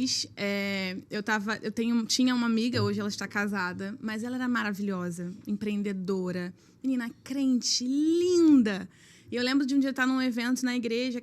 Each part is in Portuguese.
vez, tinha uma amiga, hoje ela está casada, mas ela era maravilhosa, empreendedora, menina crente, linda. E eu lembro de um dia estar num evento na igreja,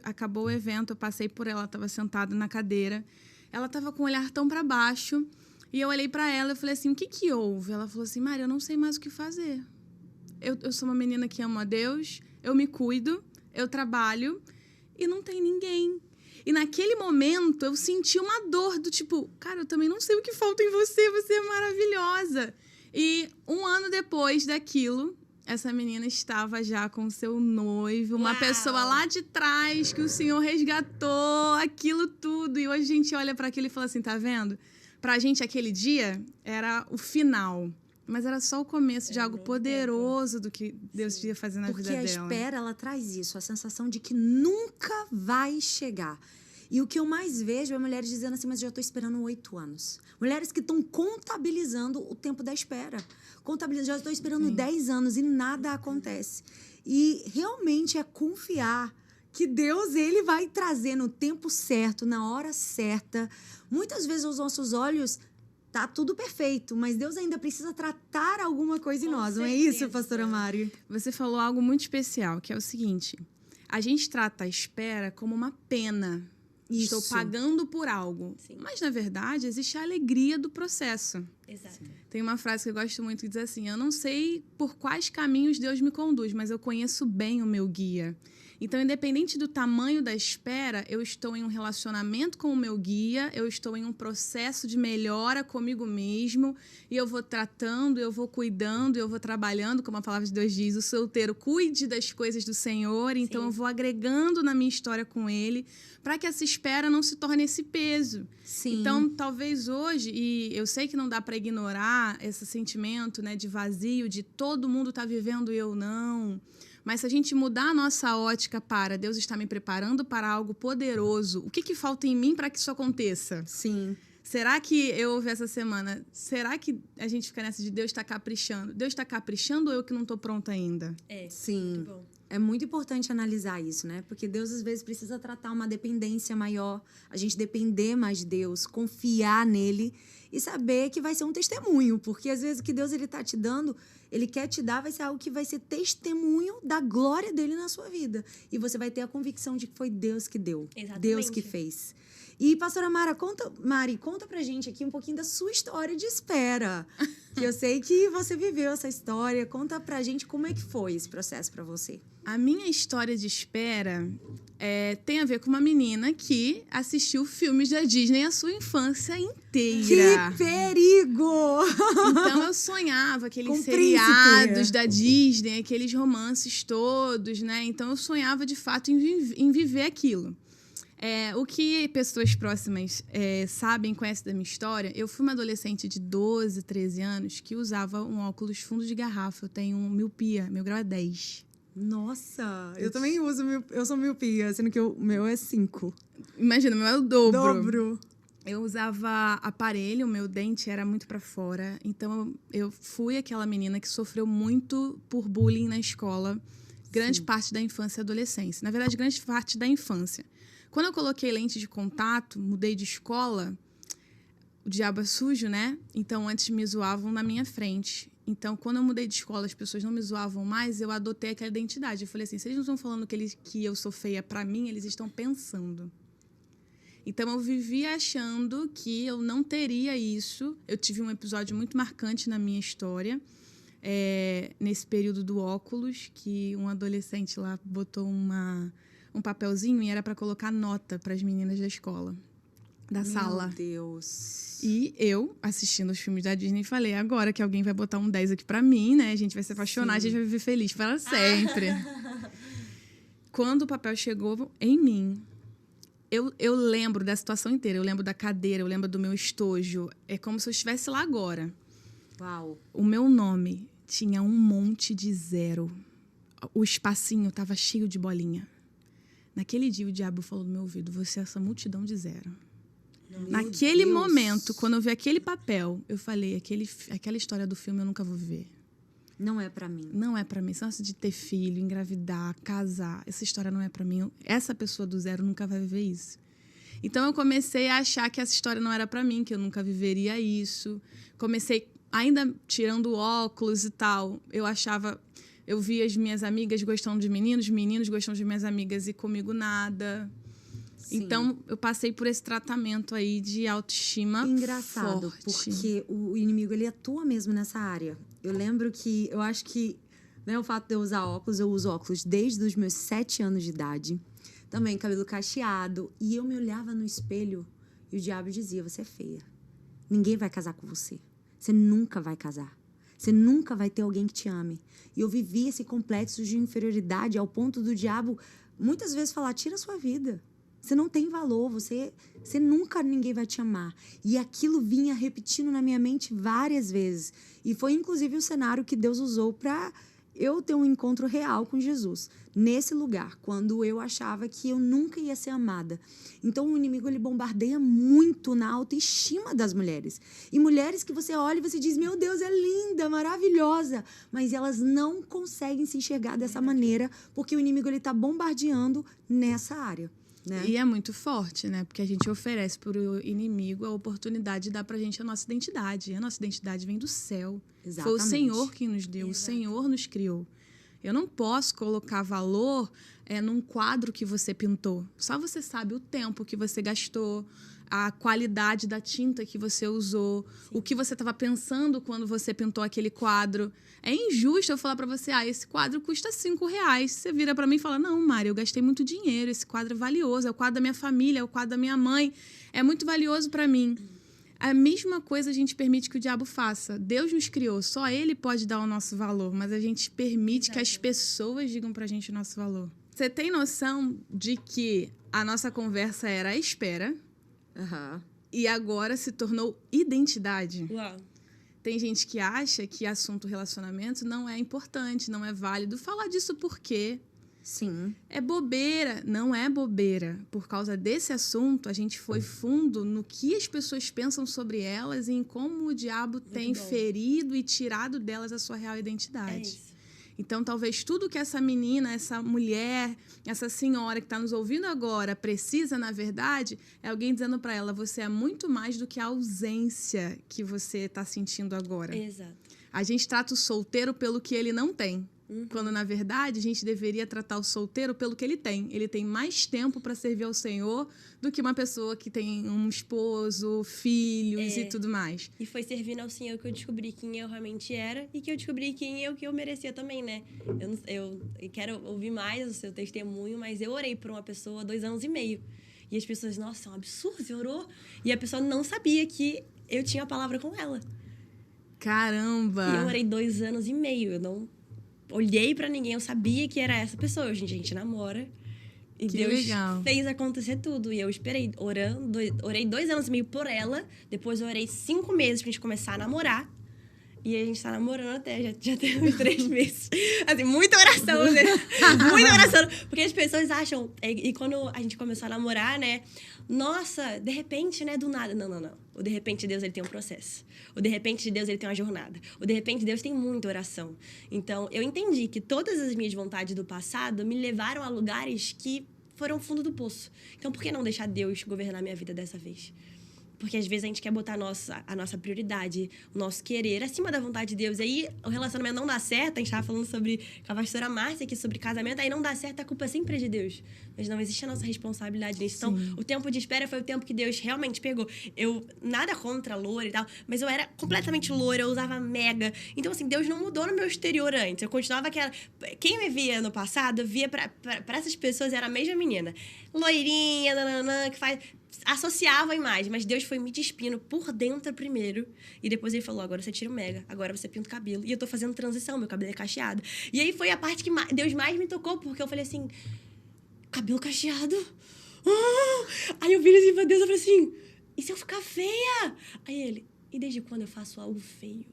acabou o evento, eu passei por ela, estava sentada na cadeira. Ela estava com o olhar tão para baixo, e eu olhei para ela e falei assim, o que houve? Ela falou assim, Mari, eu não sei mais o que fazer. Eu sou uma menina que ama a Deus, eu me cuido, eu trabalho, e não tem ninguém. E naquele momento, eu senti uma dor do tipo, cara, eu também não sei o que falta em você, você é maravilhosa. E 1 ano depois daquilo, essa menina estava já com seu noivo, uma pessoa lá de trás que o Senhor resgatou, aquilo tudo. E hoje a gente olha para aquilo e fala assim, tá vendo? Pra gente, aquele dia era o final. Mas era só o começo de algo poderoso do que Deus ia fazer na vida dela. Porque a espera, ela traz isso, a sensação de que nunca vai chegar. E o que eu mais vejo é mulheres dizendo assim, mas eu já estou esperando 8 anos. Mulheres que estão contabilizando o tempo da espera. Já estou esperando 10 anos e nada acontece. E realmente é confiar que Deus, ele vai trazer no tempo certo, na hora certa. Muitas vezes os nossos olhos... Tá tudo perfeito, mas Deus ainda precisa tratar alguma coisa em nós, não é isso, pastora Mari? Você falou algo muito especial, que é o seguinte, a gente trata a espera como uma pena. Isso. Estou pagando por algo. Sim. Mas, na verdade, existe a alegria do processo. Exato. Sim. Tem uma frase que eu gosto muito que diz assim, eu não sei por quais caminhos Deus me conduz, mas eu conheço bem o meu guia. Então, independente do tamanho da espera, eu estou em um relacionamento com o meu guia, eu estou em um processo de melhora comigo mesmo, e eu vou tratando, eu vou cuidando, eu vou trabalhando, como a palavra de Deus diz, o solteiro cuide das coisas do Senhor, então eu vou agregando na minha história com Ele, para que essa espera não se torne esse peso. Sim. Então, talvez hoje, e eu sei que não dá para ignorar esse sentimento, né, de vazio, de todo mundo tá vivendo e eu não... Mas se a gente mudar a nossa ótica para Deus está me preparando para algo poderoso, o que falta em mim para que isso aconteça? Sim. Será que eu ouvi essa semana, será que a gente fica nessa de Deus está caprichando? Deus está caprichando ou eu que não estou pronta ainda? Sim. Muito bom. É muito importante analisar isso, né? Porque Deus, às vezes, precisa tratar uma dependência maior, a gente depender mais de Deus, confiar nele e saber que vai ser um testemunho. Porque, às vezes, o que Deus ele tá te dando, ele quer te dar, vai ser algo que vai ser testemunho da glória dele na sua vida. E você vai ter a convicção de que foi Deus que deu. Exatamente. Deus que fez. E, pastora Mari, conta pra gente aqui um pouquinho da sua história de espera. Que eu sei que você viveu essa história. Conta pra gente como é que foi esse processo pra você. A minha história de espera tem a ver com uma menina que assistiu filmes da Disney a sua infância inteira. Que perigo! Então, eu sonhava aqueles Com seriados da Disney, aqueles romances todos, né? Então, eu sonhava, de fato, em viver aquilo. O que pessoas próximas sabem, conhecem da minha história, eu fui uma adolescente de 12, 13 anos que usava um óculos fundo de garrafa. Eu tenho miopia, meu grau é 10. Nossa, eu também uso, eu sou miopia, sendo que o meu é 5. Imagina, o meu é o dobro. Dobro. Eu usava aparelho, o meu dente era muito pra fora. Então, eu fui aquela menina que sofreu muito por bullying na escola. Grande parte da infância e adolescência. Na verdade, grande parte da infância. Quando eu coloquei lente de contato, mudei de escola, o diabo é sujo, né? Então, antes me zoavam na minha frente. Então, quando eu mudei de escola, as pessoas não me zoavam mais, eu adotei aquela identidade. Eu falei assim, se eles não estão falando que eu sou feia pra mim, eles estão pensando. Então, eu vivia achando que eu não teria isso. Eu tive um episódio muito marcante na minha história, nesse período do óculos, que um adolescente lá botou um papelzinho e era para colocar nota para as meninas da escola, da sala. Meu Deus. E eu, assistindo os filmes da Disney, falei, agora que alguém vai botar um 10 aqui para mim, né? A gente vai se apaixonar, a gente vai viver feliz para sempre. Quando o papel chegou em mim, eu lembro da situação inteira. Eu lembro da cadeira, eu lembro do meu estojo. É como se eu estivesse lá agora. Uau. O meu nome tinha um monte de 0. O espacinho estava cheio de bolinha. Naquele dia, o diabo falou no meu ouvido, você é essa multidão de 0. Naquele momento, quando eu vi aquele papel, eu falei, aquela história do filme eu nunca vou viver. Não é pra mim. Não é pra mim. Esse negócio de ter filho, engravidar, casar, essa história não é pra mim. Essa pessoa do 0 nunca vai viver isso. Então eu comecei a achar que essa história não era para mim, que eu nunca viveria isso. Comecei, ainda tirando óculos e tal, eu via as minhas amigas gostando de meninos gostando de minhas amigas e comigo nada. Sim. Então, eu passei por esse tratamento aí de autoestima engraçado, forte. Porque o inimigo, ele atua mesmo nessa área. Eu lembro que, eu acho que, né, o fato de eu usar óculos, eu uso óculos desde os meus 7 anos de idade. Também cabelo cacheado. E eu me olhava no espelho e o diabo dizia, você é feia. Ninguém vai casar com você. Você nunca vai casar. Você nunca vai ter alguém que te ame. E eu vivi esse complexo de inferioridade ao ponto do diabo muitas vezes falar, tira a sua vida. Você não tem valor, você nunca ninguém vai te amar. E aquilo vinha repetindo na minha mente várias vezes. E foi, inclusive, o cenário que Deus usou para eu ter um encontro real com Jesus. Nesse lugar, quando eu achava que eu nunca ia ser amada. Então, o inimigo, ele bombardeia muito na autoestima das mulheres. E mulheres que você olha e você diz, meu Deus, é linda, maravilhosa. Mas elas não conseguem se enxergar dessa maneira, porque o inimigo está bombardeando nessa área. Né? E é muito forte, né? Porque a gente oferece para o inimigo a oportunidade de dar pra gente a nossa identidade. A nossa identidade vem do céu. Exatamente. Foi o Senhor quem nos deu, Exato. O Senhor nos criou. Eu não posso colocar valor num quadro que você pintou. Só você sabe o tempo que você gastou, a qualidade da tinta que você usou, o que você estava pensando quando você pintou aquele quadro. É injusto eu falar para você, esse quadro custa R$5. Você vira para mim e fala, não, Mari, eu gastei muito dinheiro, esse quadro é valioso, é o quadro da minha família, é o quadro da minha mãe, é muito valioso para mim. A mesma coisa a gente permite que o diabo faça. Deus nos criou, só ele pode dar o nosso valor, mas a gente permite que as pessoas digam pra gente o nosso valor. Você tem noção de que a nossa conversa era a espera e agora se tornou identidade? Uau. Tem gente que acha que assunto relacionamento não é importante, não é válido. Falar disso por quê? Sim. É bobeira. Não é bobeira. Por causa desse assunto, a gente foi fundo no que as pessoas pensam sobre elas e em como o diabo tem ferido e tirado delas a sua real identidade. É isso. Então, talvez tudo que essa menina, essa mulher, essa senhora que está nos ouvindo agora precisa, na verdade, é alguém dizendo para ela, você é muito mais do que a ausência que você está sentindo agora. Exato. A gente trata o solteiro pelo que ele não tem. Quando, na verdade, a gente deveria tratar o solteiro pelo que ele tem. Ele tem mais tempo para servir ao Senhor do que uma pessoa que tem um esposo, filhos e tudo mais. E foi servindo ao Senhor que eu descobri quem eu realmente era e que eu descobri quem eu merecia também, né? Eu quero ouvir mais o seu testemunho, mas eu orei por uma pessoa há 2 anos e meio. E as pessoas, nossa, é um absurdo, você orou? E a pessoa não sabia que eu tinha a palavra com ela. Caramba! E eu orei 2 anos e meio, eu não olhei pra ninguém, eu sabia que era essa pessoa. Hoje a gente namora e que Deus legal. Fez acontecer tudo. E eu esperei, orei 2 anos e meio por ela, depois eu orei 5 meses pra gente começar a namorar. E a gente tá namorando até, já teve 3 meses. Assim, muita oração, né? Muita oração. Porque as pessoas acham... E quando a gente começou a namorar, né? Nossa, de repente, né? Do nada. Não. O de repente de Deus, ele tem um processo. O de repente de Deus, ele tem uma jornada. O de repente de Deus tem muita oração. Então, eu entendi que todas as minhas vontades do passado me levaram a lugares que foram o fundo do poço. Então, por que não deixar Deus governar minha vida dessa vez? Porque às vezes a gente quer botar a nossa prioridade, o nosso querer acima da vontade de Deus. E aí o relacionamento não dá certo. A gente estava falando com a pastora Márcia aqui sobre casamento. Aí não dá certo, a culpa sempre é de Deus. Mas não existe a nossa responsabilidade nisso. Então, o tempo de espera foi o tempo que Deus realmente pegou. Eu, nada contra loura e tal, mas eu era completamente loura, eu usava mega. Então, assim, Deus não mudou no meu exterior antes. Eu continuava aquela... Quem me via no passado, eu via pra essas pessoas, era a mesma menina. Loirinha, nananã, que faz... associava a imagem, mas Deus foi me despindo por dentro primeiro. E depois ele falou, agora você tira o mega, agora você pinta o cabelo. E eu tô fazendo transição, meu cabelo é cacheado. E aí foi a parte que Deus mais me tocou, porque eu falei assim, cabelo cacheado? Aí eu vi assim pra Deus, eu falei assim, e se eu ficar feia? Aí ele, e desde quando eu faço algo feio?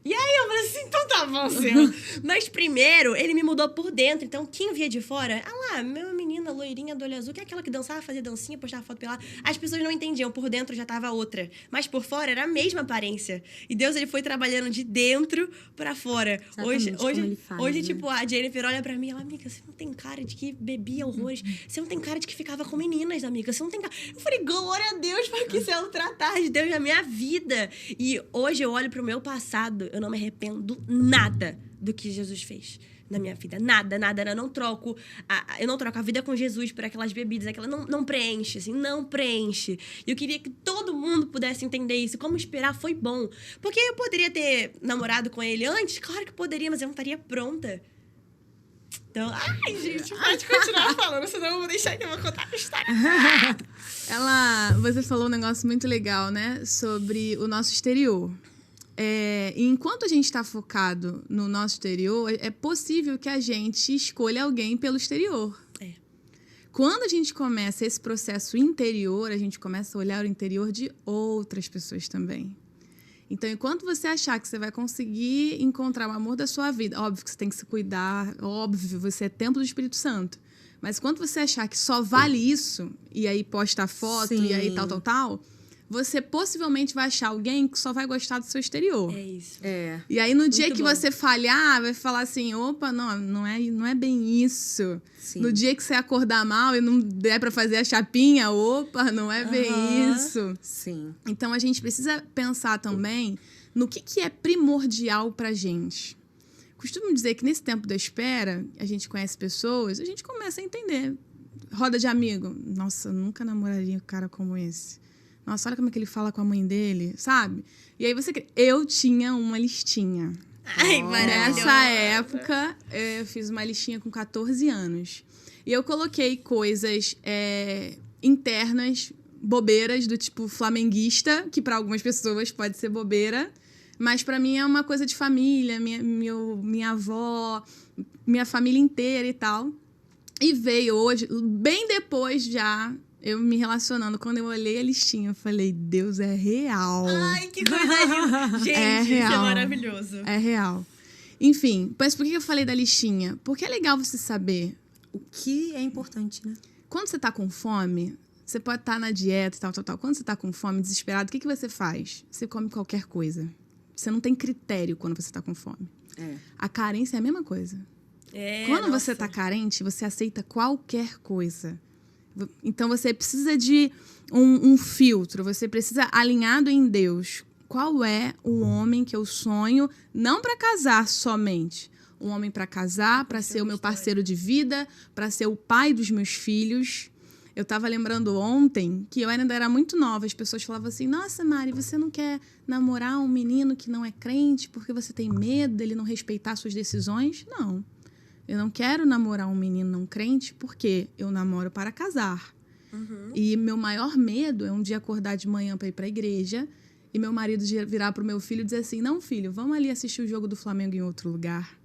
E aí eu falei assim, então tá bom, Senhor. Mas primeiro, ele me mudou por dentro. Então, quem via de fora, lá, minha menina loirinha do olho azul, que é aquela que dançava, fazia dancinha, postava foto pelada. As pessoas não entendiam, por dentro já tava outra. Mas por fora era a mesma aparência. E Deus, ele foi trabalhando de dentro pra fora. Hoje, tipo, a Jennifer olha pra mim e ela, amiga, você não tem cara de que bebia horrores. Você não tem cara de que ficava com meninas, amiga. Você não tem cara... Eu falei, glória a Deus, porque isso é o tratar de Deus na minha vida. E hoje eu olho pro meu passado, eu não me arrependo nada do que Jesus fez na minha vida. Nada. Eu não troco a vida com Jesus por aquelas bebidas. Aquela não preenche, assim, não preenche. E eu queria que todo mundo pudesse entender isso. Como esperar foi bom. Porque eu poderia ter namorado com ele antes? Claro que poderia, mas eu não estaria pronta. Então, ai, gente, pode continuar falando, senão eu vou deixar que eu vou contar a história. Você falou um negócio muito legal, né? Sobre o nosso exterior. Enquanto a gente está focado no nosso exterior, é possível que a gente escolha alguém pelo exterior. Quando a gente começa esse processo interior, a gente começa a olhar o interior de outras pessoas também. Então, enquanto você achar que você vai conseguir encontrar o amor da sua vida, óbvio que você tem que se cuidar, óbvio, você é templo do Espírito Santo. Mas quando você achar que só vale isso, e aí posta foto, e aí tal, você possivelmente vai achar alguém que só vai gostar do seu exterior. É isso. E aí, no dia Muito que bom. você falhar, vai falar assim, opa, não é bem isso. Sim. No dia que você acordar mal e não der pra fazer a chapinha, opa, não é bem isso. Sim. Então, a gente precisa pensar também no que é primordial pra gente. Costumo dizer que nesse tempo da espera, a gente conhece pessoas, a gente começa a entender. Roda de amigo. Nossa, eu nunca namoraria um cara como esse. Nossa, olha como é que ele fala com a mãe dele, sabe? E aí eu tinha uma listinha. Ai, maravilhoso. Nessa época, eu fiz uma listinha com 14 anos. E eu coloquei coisas internas, bobeiras, do tipo flamenguista, que para algumas pessoas pode ser bobeira, mas para mim é uma coisa de família, minha avó, minha família inteira e tal. E veio hoje, bem depois já, eu me relacionando, quando eu olhei a listinha, eu falei, Deus é real. Ai, que coisa linda. Gente, É isso real. é maravilhoso. É real. Enfim, mas por que eu falei da listinha? Porque é legal você saber. O que é importante, né? Quando você tá com fome, você pode estar na dieta e tal. Quando você tá com fome, desesperado, o que você faz? Você come qualquer coisa. Você não tem critério quando você tá com fome. A carência é a mesma coisa. Quando você tá carente, você aceita qualquer coisa. Então, você precisa de um filtro. Você precisa, alinhado em Deus, qual é o homem que eu sonho, não para casar somente. Um homem para casar, para ser o meu parceiro de vida, para ser o pai dos meus filhos. Eu estava lembrando ontem que eu ainda era muito nova. As pessoas falavam assim, nossa, Mari, você não quer namorar um menino que não é crente porque você tem medo dele não respeitar suas decisões? Não. Eu não quero namorar um menino não crente porque eu namoro para casar. E meu maior medo é um dia acordar de manhã para ir para a igreja e meu marido virar para o meu filho e dizer assim, não, filho, vamos ali assistir o jogo do Flamengo em outro lugar.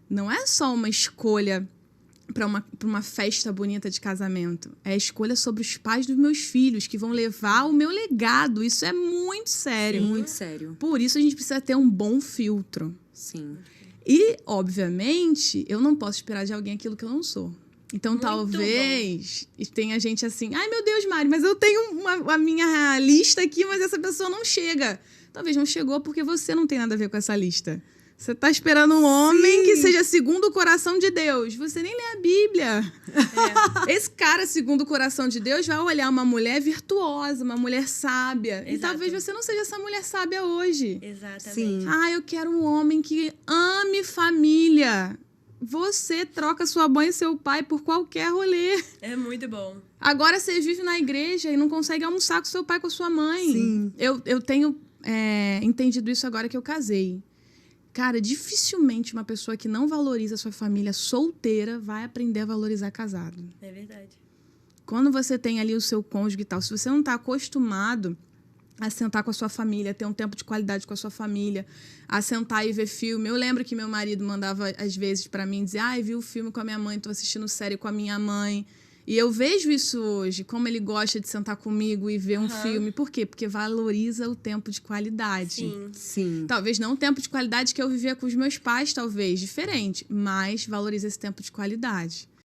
Não é só uma escolha para uma festa bonita de casamento. É a escolha sobre os pais dos meus filhos, que vão levar o meu legado. Isso é muito sério. Muito sério. Por isso, a gente precisa ter um bom filtro. Sim. E, obviamente, eu não posso esperar de alguém aquilo que eu não sou. Então, Muito talvez tenha gente assim, ai, meu Deus, Mari, mas eu tenho a minha lista aqui, mas essa pessoa não chega. Talvez não chegou porque você não tem nada a ver com essa lista. Você tá esperando um homem que seja segundo o coração de Deus. Você nem lê a Bíblia. Esse cara, segundo o coração de Deus, vai olhar uma mulher virtuosa, uma mulher sábia. E talvez você não seja essa mulher sábia hoje. Exatamente. Sim. Eu quero um homem que ame família. Você troca sua mãe e seu pai por qualquer rolê. É muito bom. Agora você vive na igreja e não consegue almoçar com seu pai e com sua mãe. Sim. Eu tenho entendido isso agora que eu casei. Cara, dificilmente uma pessoa que não valoriza a sua família solteira vai aprender a valorizar casado. É verdade. Quando você tem ali o seu cônjuge e tal, se você não está acostumado a sentar com a sua família, a ter um tempo de qualidade com a sua família, a sentar e ver filme. Eu lembro que meu marido mandava, às vezes, pra mim, dizer, vi o filme com a minha mãe, tô assistindo série com a minha mãe. E eu vejo isso hoje, como ele gosta de sentar comigo e ver um Aham. filme. Por quê? Porque valoriza o tempo de qualidade. Sim. Sim. Talvez não o tempo de qualidade que eu vivia com os meus pais, talvez, diferente. Mas valoriza esse tempo de qualidade.